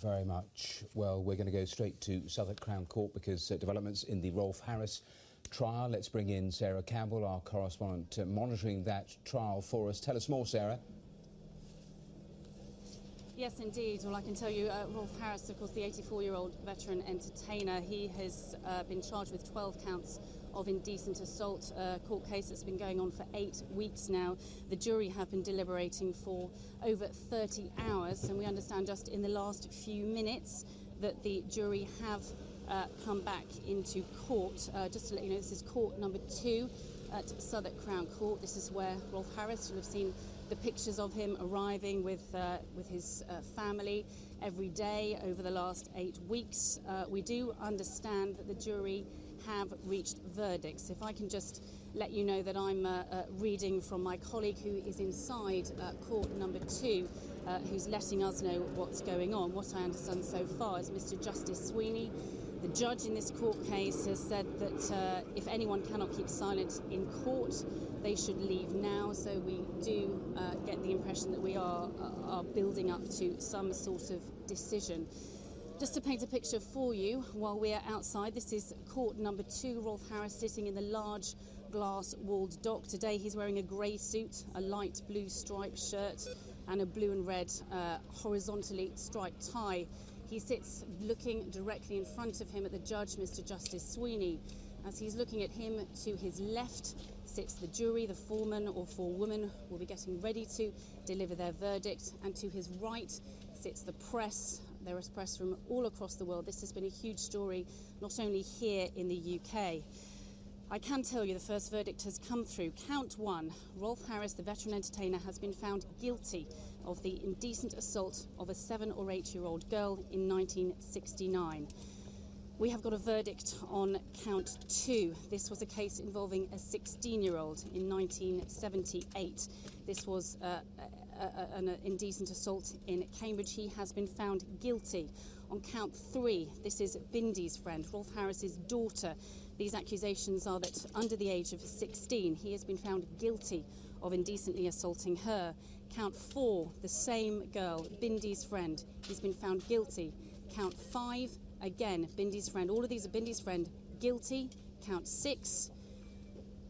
Very much. Well, we're going to go straight to Southwark Crown Court because developments in the Rolf Harris trial. Let's bring in Sarah Campbell, our correspondent, monitoring that trial for us. Tell us more, Sarah. Yes, indeed. Well, I can tell you, Rolf Harris, of course, the 84-year-old veteran entertainer, he has been charged with 12 counts of indecent assault, a court case that's been going on for 8 weeks now. The jury have been deliberating for over 30 hours, and we understand just in the last few minutes that the jury have come back into court. Just to let you know, this is court number 2 at Southwark Crown Court. This is where Rolf Harris, you'll have seen the pictures of him arriving with his family every day over the last 8 weeks. We do understand that the jury have reached verdicts. If I can just let you know that I'm reading from my colleague who is inside court number 2, who's letting us know what's going on. What I understand so far is Mr. Justice Sweeney, the judge in this court case, has said that if anyone cannot keep silent in court, they should leave now. So we do get the impression that we are building up to some sort of decision. Just to paint a picture for you while we are outside, this is court number 2. Rolf Harris sitting in the large glass-walled dock. Today he's wearing a grey suit, a light blue striped shirt and a blue and red horizontally striped tie. He sits looking directly in front of him at the judge, Mr. Justice Sweeney. As he's looking at him, to his left sits the jury. The foreman or forewoman will be getting ready to deliver their verdict. And to his right sits the press. There is press from all across the world. This has been a huge story, not only here in the UK. I can tell you the first verdict has come through. Count 1. Rolf Harris, the veteran entertainer, has been found guilty of the indecent assault of a 7 or 8-year-old girl in 1969. We have got a verdict on count 2. This was a case involving a 16-year-old in 1978. This was an indecent assault in Cambridge. He has been found guilty. On count 3, this is Bindi's friend, Rolf Harris's daughter. These accusations are that under the age of 16, he has been found guilty of indecently assaulting her. Count 4, the same girl, Bindi's friend, he's been found guilty. Count 5, again, Bindi's friend. All of these are Bindi's friend, guilty. Count 6,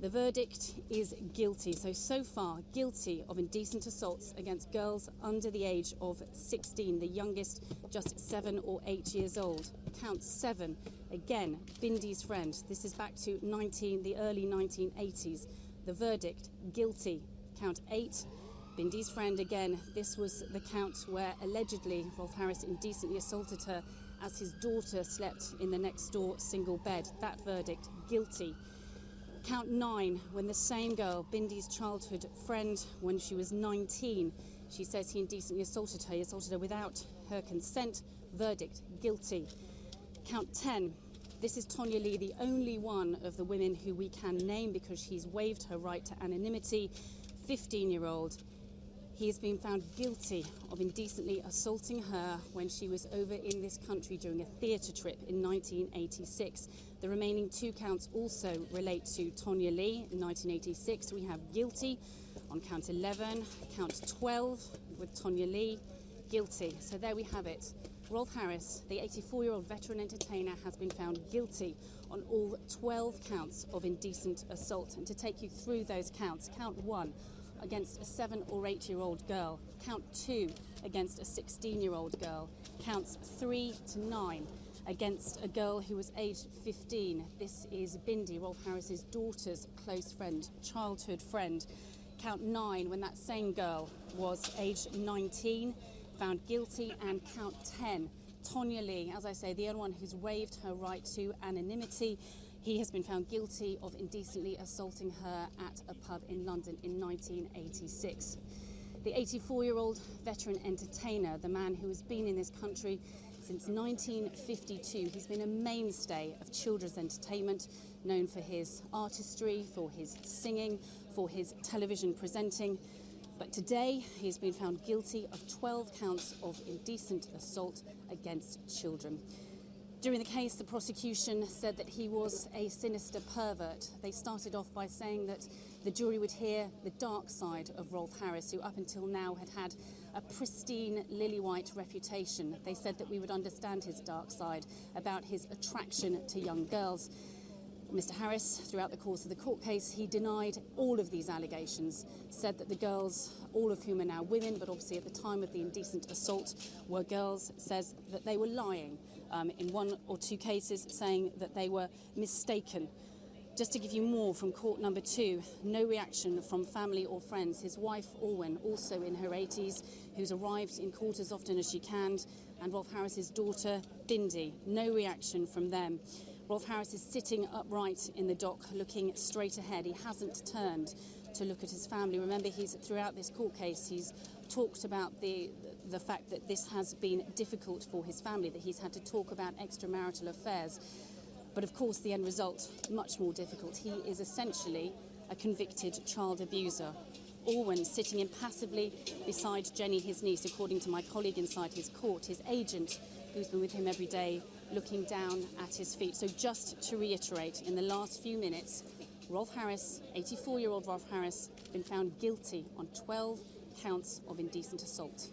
the verdict is guilty. So far, guilty of indecent assaults against girls under the age of 16, the youngest just 7 or 8 years old. Count 7, again, Bindi's friend. This is back to the early 1980s. The verdict, guilty. Count 8, Bindi's friend again. This was the count where allegedly Rolf Harris indecently assaulted her as his daughter slept in the next door single bed. That verdict, guilty. Count 9, when the same girl, Bindi's childhood friend, when she was 19, she says he indecently assaulted her. He assaulted her without her consent. Verdict, guilty. Count 10, this is Tonya Lee, the only one of the women who we can name because she's waived her right to anonymity. 15-year-old. He has been found guilty of indecently assaulting her when she was over in this country during a theatre trip in 1986. The remaining 2 counts also relate to Tonya Lee in 1986. We have guilty on count 11, count 12 with Tonya Lee, guilty. So there we have it. Rolf Harris, the 84-year-old veteran entertainer, has been found guilty on all 12 counts of indecent assault. And to take you through those counts, count 1, against a 7 or 8-year-old girl. Count 2, against a 16-year-old girl. Counts 3 to 9, against a girl who was aged 15. This is Bindi, Rolf Harris's daughter's close friend, childhood friend. Count 9, when that same girl was aged 19, found guilty. And count 10, Tonya Lee, as I say, the only one who's waived her right to anonymity. He has been found guilty of indecently assaulting her at a pub in London in 1986. The 84-year-old veteran entertainer, the man who has been in this country since 1952, he's been a mainstay of children's entertainment, known for his artistry, for his singing, for his television presenting. But today, he's been found guilty of 12 counts of indecent assault against children. During the case, the prosecution said that he was a sinister pervert. They started off by saying that the jury would hear the dark side of Rolf Harris, who up until now had had a pristine lily-white reputation. They said that we would understand his dark side, about his attraction to young girls. Mr. Harris, throughout the course of the court case, he denied all of these allegations, said that the girls, all of whom are now women, but obviously at the time of the indecent assault were girls, says that they were lying in one or two cases, saying that they were mistaken. Just to give you more from court number 2, no reaction from family or friends. His wife, Orwen, also in her 80s, who's arrived in court as often as she can, and Rolf Harris's daughter, Bindi, no reaction from them. Rolf Harris is sitting upright in the dock, looking straight ahead. He hasn't turned to look at his family. Remember, throughout this court case, he's talked about the fact that this has been difficult for his family, that he's had to talk about extramarital affairs. But of course, the end result, much more difficult. He is essentially a convicted child abuser. Orwen sitting impassively beside Jenny, his niece, according to my colleague inside his court, his agent, who's been with him every day, looking down at his feet. So just to reiterate, in the last few minutes, Rolf Harris, 84-year-old Rolf Harris, been found guilty on 12 counts of indecent assault.